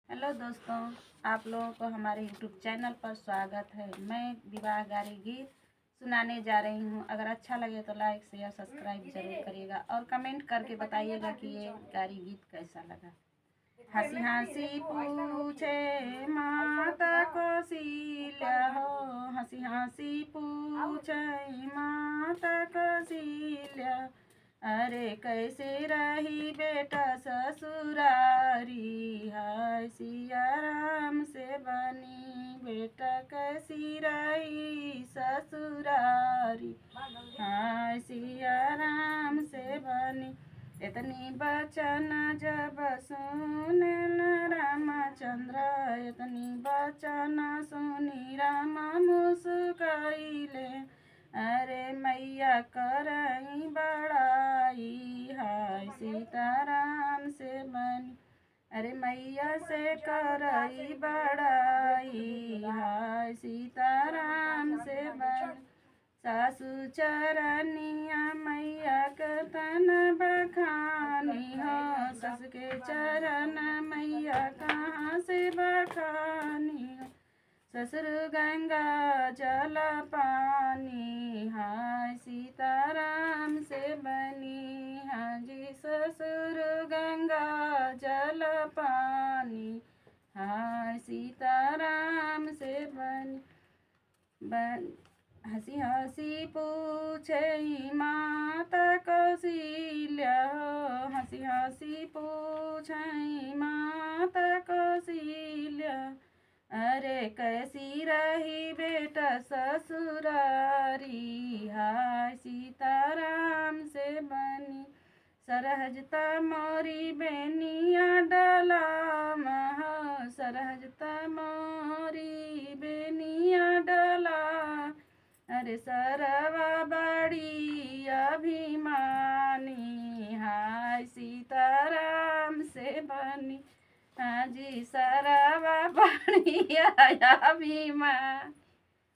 Hello दोस्तों, आप लोगों को हमारे यूट्यूब चैनल पर स्वागत है। मैं विवाह गारी गीत सुनाने जा रही हूँ। अगर अच्छा लगे तो लाइक शेयर सब्सक्राइब जरूर करिएगा और कमेंट करके बताइएगा कि ये गारी गीत कैसा लगा। हंसी हंसी पूछे माता कौशल्या हो, हंसी हंसी पूछे माता कौशल्या, अरे कैसे रही बेटा ससुरारी, हाय सिया राम से बनी बेटा कैसी रही ससुरारी, हाय सिया राम से बनी। इतनी बचन जब सुने रामचंद्र, इतनी बचन सुनी राम मुस्काइले, अरे मैया करई बड़ाई, हाय सीताराम से बनी, अरे मैया से करई बड़ाई, हाय सीताराम से बनी। सासु चरनिया मैया के तन बखानी हो, सस के चरण मैया कहाँ से बखानी हो, ससुर गंगा जल पानी, हाय सीताराम से बनी, हाँ जी ससुर गंगा जल पानी, हाय सीताराम से बनी। हंसी हंसी पूछे माता कौशल्या हो, हंसी हंसी पूछे माता कौशल्या, अरे कैसी रही बेटा ससुरारी, हाय सीताराम से बनी। सरहजता मोरी बेनिया डला मह, सरहजता मोरी बेनिया डला, अरे सरवा बड़ी अभिमानी, हाय सीताराम से बनी, हाँ जी सरवा बड़ी अभिमान,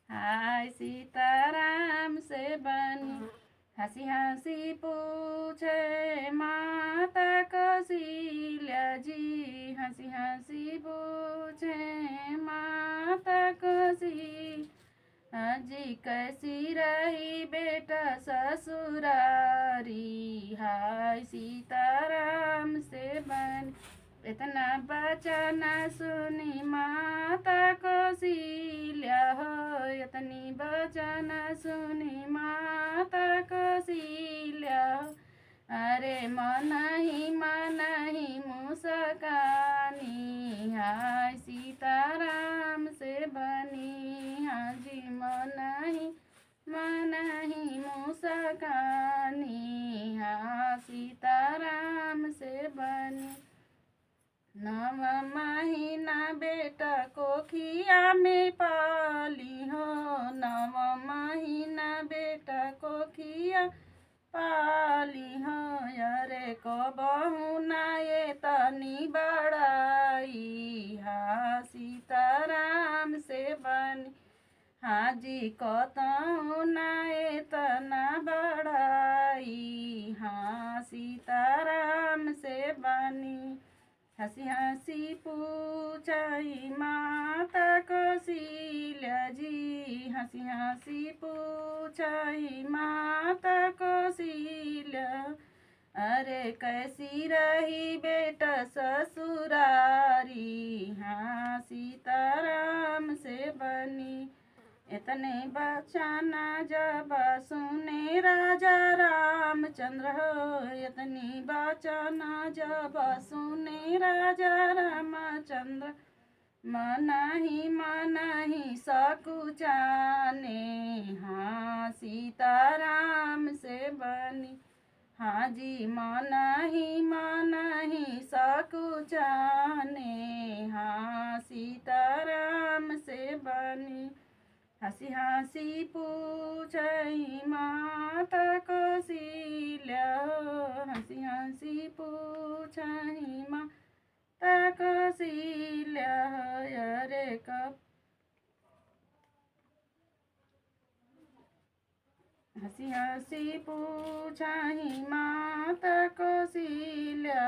हाय सीताराम से बनी। हंसी हंसी पूछे माता कौशल्या जी, हंसी हंसी पूछे माता कौशल्या जी, कैसी रही बेटा ससुरारी, हाय सीताराम से बनी। इतना बचन सुनी माता कौशल्या हो, इतनी बचन सुनी माता कौशल्या, अरे मन ही मुस्कानी, हाय सीताराम से बनी, हाँ जी मन ही मुस्कानी, हाँ सीताराम से बनी। 9 महीना बेटा कोखिया में पाली हो, 9 महीना बेटा कोखिया पाली हो, अरे को बहू ना ये तनी बड़ाई, हाँ सीताराम से बनी, हाँ जी कहूँ ना ये तना बड़ाई, हाँ सीताराम से बनी। हंसी हंसी पूछई माता कौशल्या जी, हंसी हंसी पूछई माता कौशल्या, अरे कैसी रही बेटा ससुरारी, हाँ सीताराम से बनी। इतने बचन जब सुने राजा रामचंद्र हो, इतनी बचन जब सुने राजा रामचंद्र, मन ही सकुचाने, हाँ सीताराम से बनी, हाँ जी मन ही सकुचाने, हाँ सीताराम से बनी। हंसी हंसी पूछई माता कौशल्या हो, हंसी हंसी पूछई माता कौशल्या हो, अरे कब हंसी हंसी पूछई माता कौशल्या,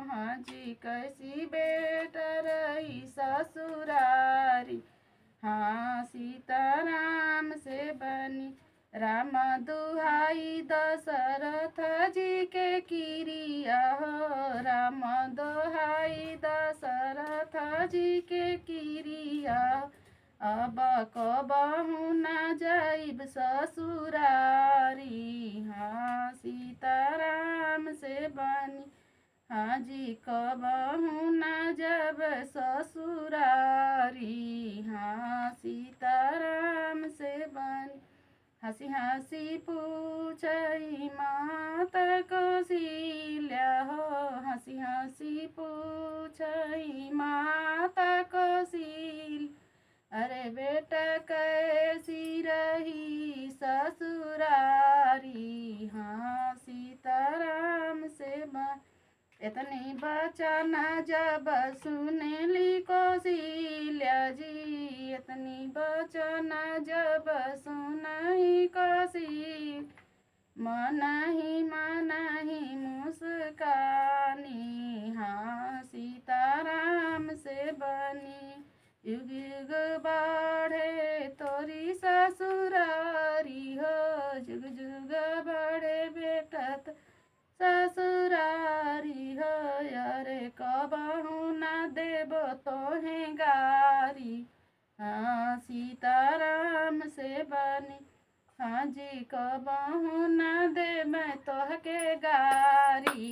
हाँ जी कैसी बेटा रही जी के किरिया अब कबहू न जाइब ससुरारी। हाँ सीताराम से बनी हाँ जी कबहू न जब ससुरारी। हाँ सीताराम से बनी हंसी हंसी पूछई माता कौशल्या हो। हंसी हंसी पूछई माता कौशल्या अरे बेटा कैसी रही ससुरारी। हाँ सीताराम से इतनी बचन जब सुनेली कौशल्या जी। इतनी बचन जब सुनई कौशल्या मन ही मुस्कानी। हाँ सीताराम से बनी युग युग बढ़े तोरी ससुरारी हो। जुग जुग बढ़े बेटा ससुरारी हो। अरे कबहू न देबो तोहे गारी। हाँ सीताराम से बनी हाँ जी कबहू न दे मैं तोहके गारी।